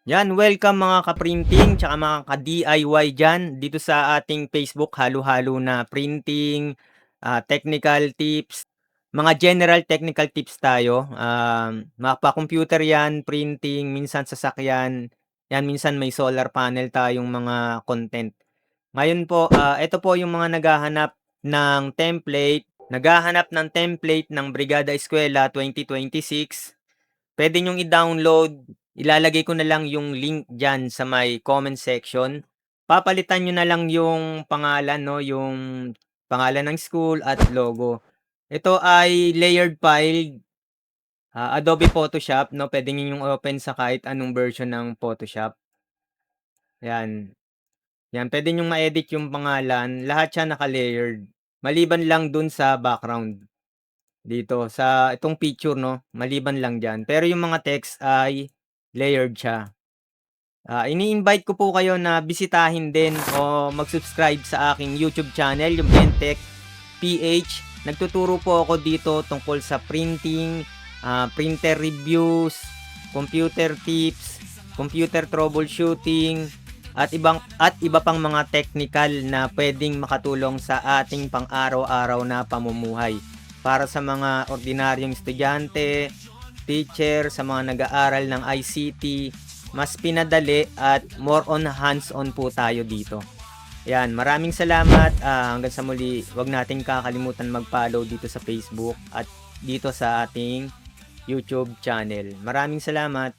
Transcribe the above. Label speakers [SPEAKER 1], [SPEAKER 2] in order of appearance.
[SPEAKER 1] Yan, welcome mga ka-printing tsaka mga ka-DIY diyan dito sa ating Facebook halo-halo na printing, technical tips, mga general technical tips tayo. Mapa-computer yan, printing, minsan sasakyan, yan minsan may solar panel tayong mga content. Ngayon po, eto po yung mga naghahanap ng template ng Brigada Eskuwela 2026. Puwede niyong i-download, ilalagay ko na lang yung link diyan sa may comment section. Papalitan niyo na lang yung pangalan 'no, yung pangalan ng school at logo. Ito ay layered file, Adobe Photoshop 'no, puwede niyong open sa kahit anong version ng Photoshop, 'yan. 'Yan, puwede niyong ma-edit yung pangalan, lahat siya naka-layered. Maliban lang dun sa background. Dito sa itong picture 'no, maliban lang diyan. Pero yung mga text ay layered siya. Ini-invite ko po kayo na bisitahin din o mag-subscribe sa aking YouTube channel, yung Bentech PH. Nagtuturo po ako dito tungkol sa printing, printer reviews, computer tips, computer troubleshooting, at iba pang mga technical na puwedeng makatulong sa ating pang-araw-araw na pamumuhay. Para sa mga ordinaryong estudyante, teacher, sa mga nag-aaral ng ICT, mas pinadali at more on hands-on po tayo dito. Yan, maraming salamat. Hanggang sa muli, wag nating kakalimutan mag-follow dito sa Facebook at dito sa ating YouTube channel. Maraming salamat.